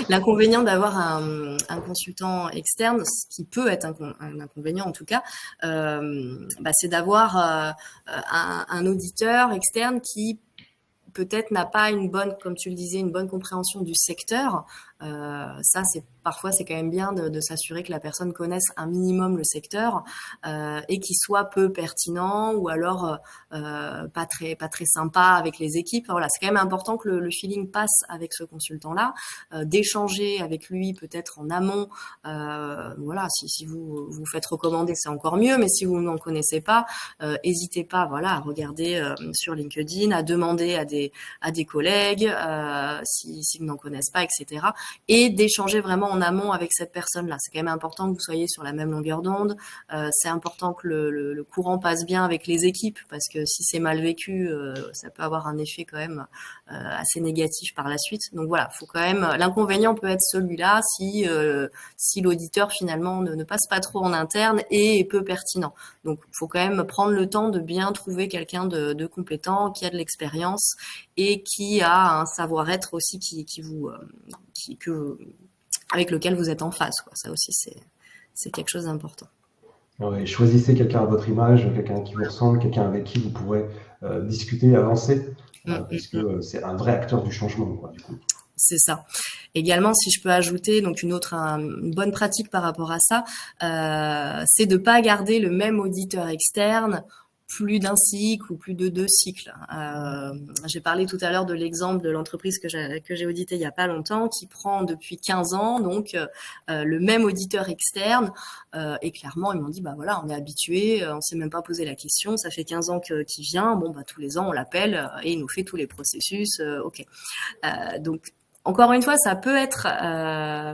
l'inconvénient d'avoir un consultant externe, ce qui peut être un inconvénient en tout cas, bah, c'est d'avoir un auditeur externe qui peut-être n'a pas une bonne, comme tu le disais, une bonne compréhension du secteur. Ça, parfois c'est quand même bien de s'assurer que la personne connaisse un minimum le secteur et qu'il soit peu pertinent ou alors pas très sympa avec les équipes. Enfin, voilà, c'est quand même important que le feeling passe avec ce consultant-là, d'échanger avec lui peut-être en amont. Voilà, si vous vous faites recommander, c'est encore mieux, mais si vous n'en connaissez pas, n'hésitez pas, voilà, à regarder sur LinkedIn, à demander à des collègues s'ils n'en connaissent pas, etc. Et d'échanger vraiment en amont avec cette personne-là. C'est quand même important que vous soyez sur la même longueur d'onde. C'est important que le courant passe bien avec les équipes parce que si c'est mal vécu, ça peut avoir un effet quand même assez négatif par la suite. Donc voilà, faut quand même. L'inconvénient peut être celui-là si l'auditeur finalement ne passe pas trop en interne et est peu pertinent. Donc il faut quand même prendre le temps de bien trouver quelqu'un de compétent, qui a de l'expérience et qui a un savoir-être aussi avec lequel vous êtes en phase, quoi. Ça aussi, c'est quelque chose d'important. Ouais, choisissez quelqu'un à votre image, quelqu'un qui vous ressemble, quelqu'un avec qui vous pourrez discuter, avancer, puisque c'est un vrai acteur du changement, quoi, du coup. C'est ça. Également, si je peux ajouter donc une bonne pratique par rapport à ça, c'est de pas garder le même auditeur externe plus d'un cycle ou plus de 2 cycles. J'ai parlé tout à l'heure de l'exemple de l'entreprise que j'ai audité il y a pas longtemps, qui prend depuis 15 ans donc le même auditeur externe. Et clairement, ils m'ont dit bah voilà, on est habitué, on s'est même pas posé la question, ça fait 15 ans qu'il vient, bon bah tous les ans on l'appelle et il nous fait tous les processus, ok. Donc Encore une fois, ça peut être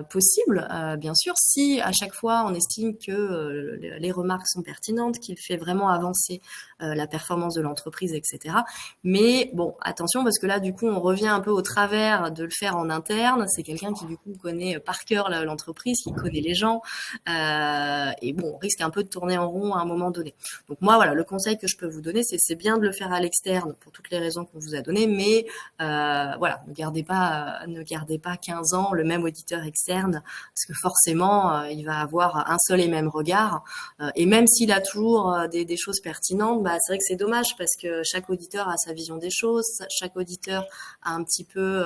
possible, bien sûr, si à chaque fois on estime que les remarques sont pertinentes, qu'il fait vraiment avancer la performance de l'entreprise, etc. Mais bon, attention, parce que là, du coup, on revient un peu au travers de le faire en interne. C'est quelqu'un qui, du coup, connaît par cœur l'entreprise, qui connaît les gens. Et bon, on risque un peu de tourner en rond à un moment donné. Donc moi, voilà, le conseil que je peux vous donner, c'est bien de le faire à l'externe pour toutes les raisons qu'on vous a données, mais voilà, ne gardez pas 15 ans le même auditeur externe, parce que forcément, il va avoir un seul et même regard. Et même s'il a toujours des choses pertinentes, bah, c'est vrai que c'est dommage, parce que chaque auditeur a sa vision des choses, chaque auditeur a un petit peu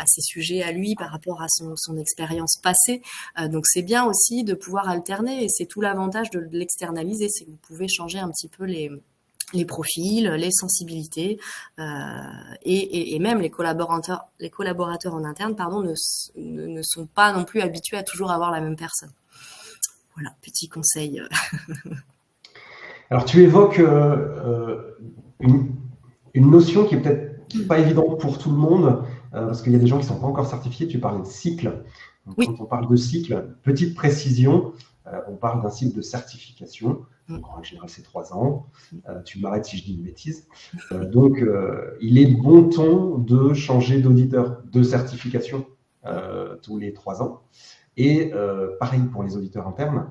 ses sujets à lui par rapport à son expérience passée. Donc c'est bien aussi de pouvoir alterner, et c'est tout l'avantage de l'externaliser, c'est que vous pouvez changer un petit peu les profils, les sensibilités, et même les collaborateurs en interne, pardon, ne sont pas non plus habitués à toujours avoir la même personne. Voilà, petit conseil. Alors, tu évoques une notion qui est peut-être pas évidente pour tout le monde, parce qu'il y a des gens qui ne sont pas encore certifiés. Tu parlais de cycle. Donc, Oui. quand on parle de cycle, petite précision, on parle d'un cycle de certification. Donc, en général, c'est 3 ans. Tu m'arrêtes si je dis une bêtise. Donc, il est de bon ton de changer d'auditeur de certification tous les 3 ans. Et pareil pour les auditeurs internes.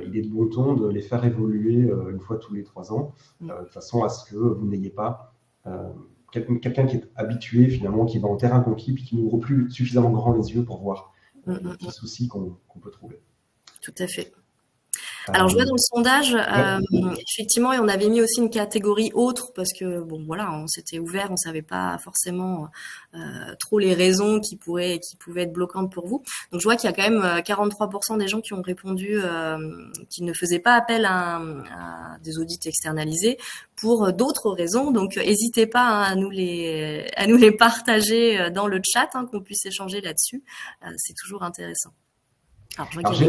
Il est de bon ton de les faire évoluer une fois tous les 3 ans, de façon à ce que vous n'ayez pas quelqu'un qui est habitué, finalement, qui va en terrain conquis, puis qui n'ouvre plus suffisamment grand les yeux pour voir les petits soucis qu'on peut trouver. Tout à fait. Alors, je vois dans le sondage, effectivement, et on avait mis aussi une catégorie autre, parce que, bon, voilà, on s'était ouvert, on savait pas forcément trop les raisons qui pouvaient être bloquantes pour vous. Donc, je vois qu'il y a quand même 43% des gens qui ont répondu qui ne faisaient pas appel à des audits externalisés pour d'autres raisons. Donc, n'hésitez pas à nous les partager dans le chat, qu'on puisse échanger là-dessus. C'est toujours intéressant. Alors j'ai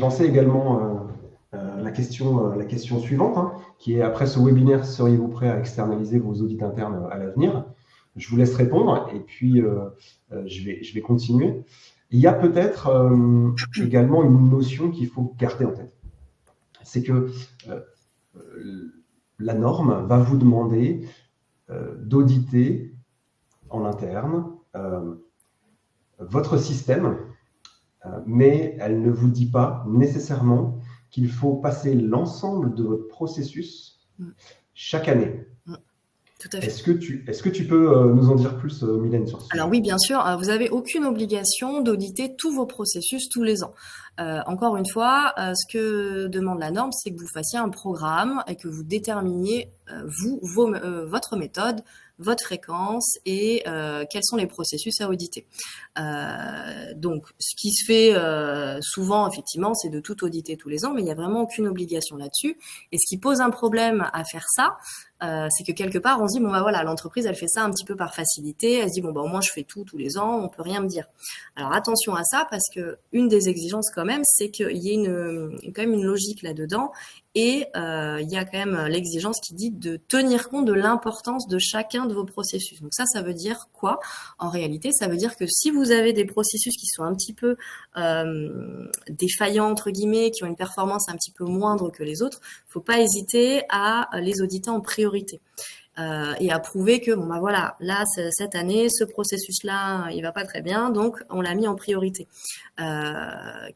lancé également la question suivante, qui est: après ce webinaire, seriez-vous prêt à externaliser vos audits internes à l'avenir? Je vous laisse répondre, et puis je vais continuer. Il y a peut-être également une notion qu'il faut garder en tête. C'est que la norme va vous demander d'auditer en interne votre système, mais elle ne vous dit pas nécessairement qu'il faut passer l'ensemble de votre processus chaque année. Tout à fait. Est-ce que tu peux nous en dire plus, Mylène, sur ce sujet? Alors oui, bien sûr, vous n'avez aucune obligation d'auditer tous vos processus tous les ans. Encore une fois, ce que demande la norme, c'est que vous fassiez un programme et que vous déterminiez, votre méthode, votre fréquence et quels sont les processus à auditer. Donc, ce qui se fait souvent, effectivement, c'est de tout auditer tous les ans, mais il n'y a vraiment aucune obligation là-dessus. Et ce qui pose un problème à faire ça, c'est que quelque part, on se dit, bon, bah voilà, l'entreprise, elle fait ça un petit peu par facilité. Elle se dit, bon, bah au moins, je fais tout tous les ans, on peut rien me dire. Alors, attention à ça, parce que une des exigences, quand même, c'est qu'il y ait quand même une logique là-dedans. Et il y a quand même l'exigence qui dit de tenir compte de l'importance de chacun de vos processus. Donc ça veut dire quoi? En réalité, ça veut dire que si vous avez des processus qui sont un petit peu défaillants, entre guillemets, qui ont une performance un petit peu moindre que les autres, faut pas hésiter à les auditer en priorité. Et à prouver que, bon, bah voilà, là, cette année, ce processus-là, il va pas très bien, donc on l'a mis en priorité.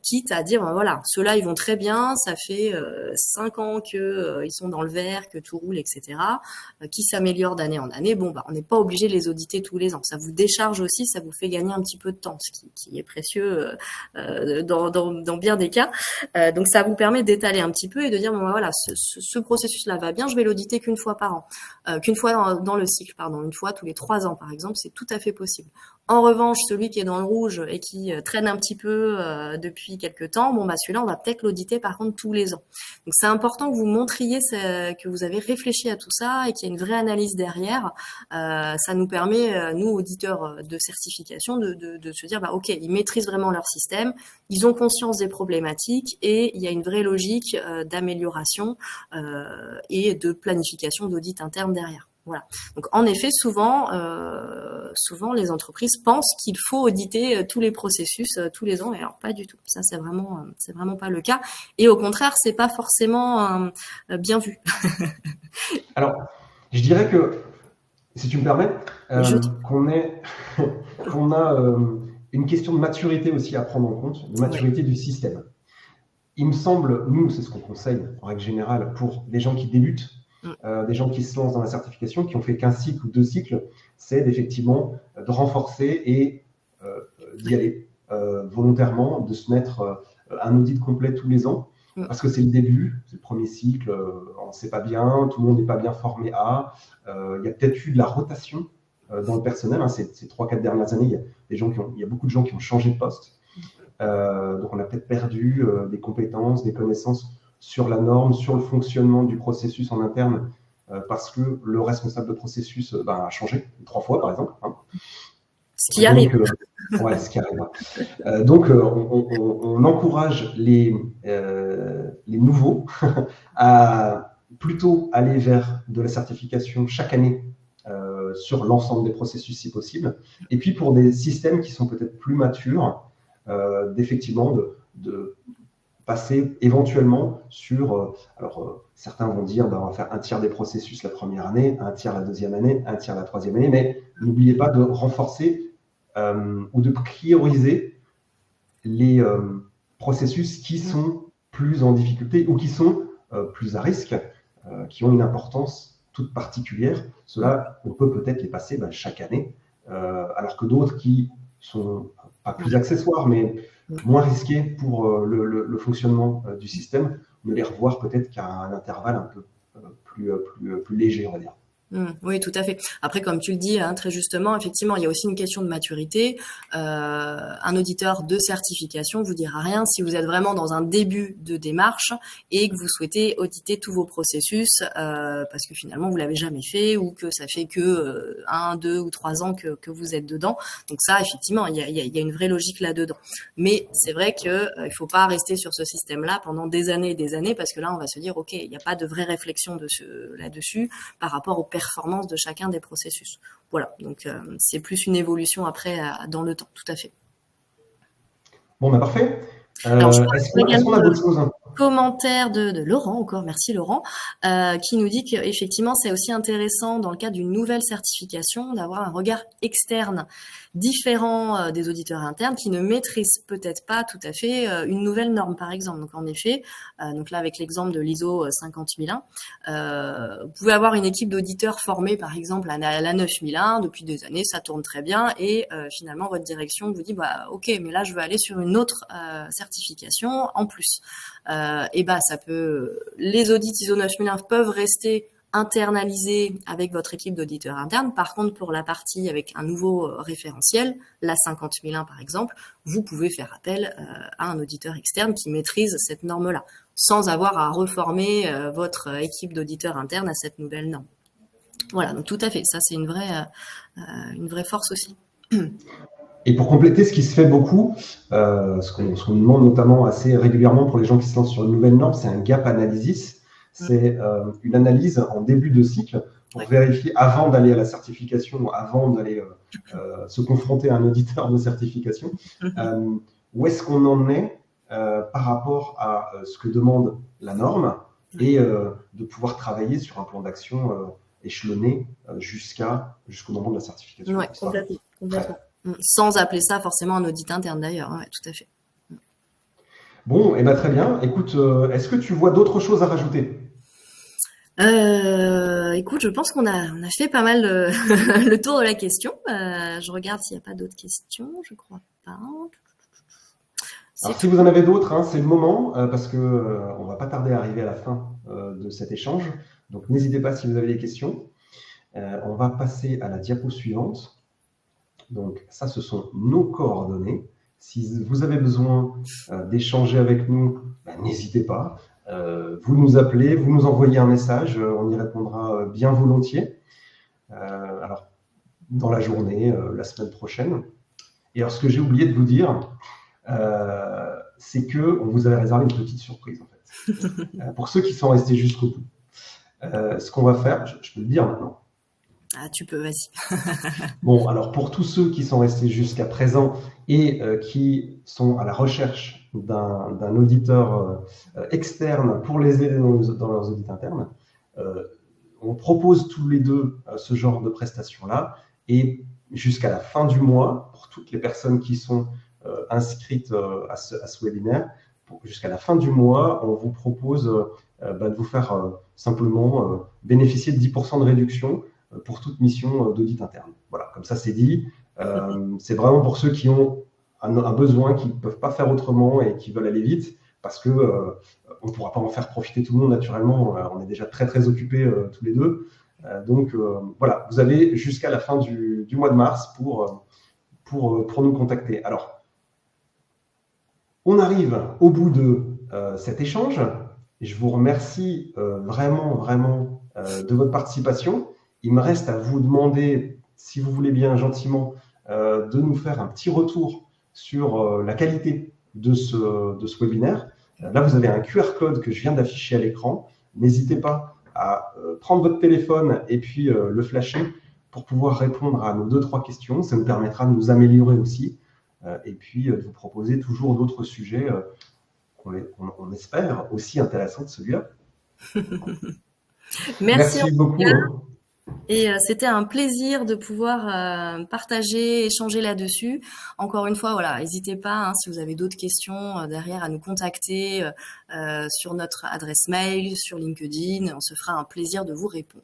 Quitte à dire, bah voilà, ceux-là, ils vont très bien, ça fait 5 ans que ils sont dans le vert, que tout roule, etc., qui s'améliorent d'année en année. Bon, bah, on n'est pas obligé de les auditer tous les ans. Ça vous décharge aussi, ça vous fait gagner un petit peu de temps, ce qui est précieux dans bien des cas. Donc, ça vous permet d'étaler un petit peu et de dire, bon, bah, voilà, ce processus-là va bien, je vais l'auditer qu'une fois par an. Qu'une fois dans le cycle, pardon, une fois tous les 3 ans, par exemple, c'est tout à fait possible. En revanche, celui qui est dans le rouge et qui traîne un petit peu depuis quelques temps, bon, bah, celui-là, on va peut-être l'auditer, par contre, tous les ans. Donc, c'est important que vous montriez que vous avez réfléchi à tout ça et qu'il y a une vraie analyse derrière. Ça nous permet, nous, auditeurs de certification, de se dire, bah, OK, ils maîtrisent vraiment leur système, ils ont conscience des problématiques et il y a une vraie logique d'amélioration et de planification d'audit interne derrière. Voilà. Donc en effet, souvent les entreprises pensent qu'il faut auditer tous les processus tous les ans, et alors pas du tout. Ça c'est vraiment pas le cas. Et au contraire, c'est pas forcément bien vu. Alors, je dirais que, si tu me permets, Je qu'on a une question de maturité aussi à prendre en compte, de maturité du système. Il me semble, nous, c'est ce qu'on conseille en règle générale pour des gens qui débutent, des gens qui se lancent dans la certification, qui ont fait qu'un cycle ou 2 cycles, c'est effectivement de renforcer et d'y aller volontairement, de se mettre un audit complet tous les ans, parce que c'est le début, c'est le premier cycle, on ne sait pas bien, tout le monde n'est pas bien formé à, il y a peut-être eu de la rotation dans le personnel, ces 3-4 dernières années, il y a beaucoup de gens qui ont changé de poste. Donc on a peut-être perdu des compétences, des connaissances sur la norme, sur le fonctionnement du processus en interne, parce que le responsable de processus a changé 3 fois, par exemple. Ce qui arrive. Ouais, ce qui arrive. Donc on encourage les nouveaux à plutôt aller vers de la certification chaque année sur l'ensemble des processus si possible. Et puis pour des systèmes qui sont peut-être plus matures, d'effectivement de passer éventuellement sur, certains vont dire on va faire un tiers des processus la première année, un tiers la deuxième année, un tiers la troisième année, mais n'oubliez pas de renforcer ou de prioriser les processus qui sont plus en difficulté ou qui sont plus à risque, qui ont une importance toute particulière. Cela, on peut peut-être les passer chaque année, alors que d'autres qui sont pas plus accessoires, mais moins risqués pour le fonctionnement du système, on les revoir peut-être qu'à un intervalle un peu plus léger, on va dire. Oui, tout à fait. Après, comme tu le dis très justement, effectivement, il y a aussi une question de maturité. Un auditeur de certification vous dira rien si vous êtes vraiment dans un début de démarche et que vous souhaitez auditer tous vos processus parce que finalement vous l'avez jamais fait ou que ça fait que 1, 2 ou 3 ans que vous êtes dedans. Donc ça, effectivement, il y a une vraie logique là-dedans. Mais c'est vrai que il faut pas rester sur ce système-là pendant des années et des années parce que là, on va se dire, ok, il n'y a pas de vraie réflexion là-dessus par rapport aux performance de chacun des processus. Voilà, donc c'est plus une évolution après dans le temps, tout à fait. Bon, parfait. Alors, est-ce qu'on a d'autres choses? Commentaire de Laurent, encore merci Laurent, qui nous dit qu'effectivement c'est aussi intéressant dans le cadre d'une nouvelle certification d'avoir un regard externe différent des auditeurs internes qui ne maîtrisent peut-être pas tout à fait une nouvelle norme par exemple. Donc en effet, donc là avec l'exemple de l'ISO 50001, vous pouvez avoir une équipe d'auditeurs formés par exemple à la 9001 depuis des années, ça tourne très bien et finalement votre direction vous dit ok mais là je veux aller sur une autre certification en plus. Ça peut, les audits ISO 9001 peuvent rester internalisés avec votre équipe d'auditeurs internes. Par contre, pour la partie avec un nouveau référentiel, la 50001 par exemple, vous pouvez faire appel à un auditeur externe qui maîtrise cette norme-là, sans avoir à reformer votre équipe d'auditeurs internes à cette nouvelle norme. Voilà, donc tout à fait, ça c'est une vraie force aussi. Et pour compléter ce qui se fait beaucoup, ce qu'on demande notamment assez régulièrement pour les gens qui se lancent sur une nouvelle norme, c'est un gap analysis. C'est une analyse en début de cycle pour vérifier, avant d'aller à la certification, avant d'aller se confronter à un auditeur de certification, où est-ce qu'on en est par rapport à ce que demande la norme et de pouvoir travailler sur un plan d'action échelonné jusqu'au moment de la certification. Oui, complètement. Sans appeler ça forcément un audit interne d'ailleurs, ouais, tout à fait. Bon, très bien. Écoute, est-ce que tu vois d'autres choses à rajouter? Écoute, je pense qu'on a fait pas mal le tour de la question. Je regarde s'il n'y a pas d'autres questions, je crois pas. Alors, si vous en avez d'autres, c'est le moment, parce que on va pas tarder à arriver à la fin de cet échange. Donc, n'hésitez pas si vous avez des questions. On va passer à la diapo suivante. Donc, ça, ce sont nos coordonnées. Si vous avez besoin d'échanger avec nous, n'hésitez pas. Vous nous appelez, vous nous envoyez un message, on y répondra bien volontiers. Alors, dans la journée, la semaine prochaine. Et alors, ce que j'ai oublié de vous dire, c'est qu'on vous avait réservé une petite surprise, en fait. Pour ceux qui sont restés jusqu'au bout. Ce qu'on va faire, je peux le dire maintenant, Ah, tu peux, vas-y. Bon, alors pour tous ceux qui sont restés jusqu'à présent et qui sont à la recherche d'un auditeur externe pour les aider dans leurs audits internes, euh, on propose tous les deux ce genre de prestations-là. Et jusqu'à la fin du mois, pour toutes les personnes qui sont inscrites à ce webinaire, jusqu'à la fin du mois, on vous propose de vous faire simplement bénéficier de 10% de réduction pour toute mission d'audit interne. Voilà, comme ça c'est dit. C'est vraiment pour ceux qui ont un besoin, qui ne peuvent pas faire autrement et qui veulent aller vite, parce que on ne pourra pas en faire profiter tout le monde naturellement. On est déjà très très occupés tous les deux. Donc voilà, vous avez jusqu'à la fin du mois de mars pour nous contacter. Alors, on arrive au bout de cet échange. Je vous remercie vraiment, vraiment de votre participation. Il me reste à vous demander, si vous voulez bien gentiment, de nous faire un petit retour sur la qualité de ce webinaire. Là, vous avez un QR code que je viens d'afficher à l'écran. N'hésitez pas à prendre votre téléphone et puis le flasher pour pouvoir répondre à nos 2-3 questions. Ça nous permettra de nous améliorer aussi et puis de vous proposer toujours d'autres sujets qu'on espère aussi intéressants que celui-là. Merci beaucoup. Et c'était un plaisir de pouvoir partager, échanger là-dessus. Encore une fois, voilà, n'hésitez pas, hein, si vous avez d'autres questions derrière, à nous contacter sur notre adresse mail, sur LinkedIn. On se fera un plaisir de vous répondre.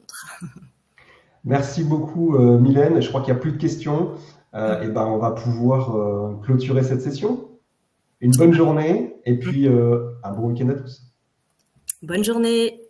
Merci beaucoup, Mylène. Je crois qu'il n'y a plus de questions. Et ben, on va pouvoir clôturer cette session. Une bonne journée et puis un bon week-end à tous. Bonne journée.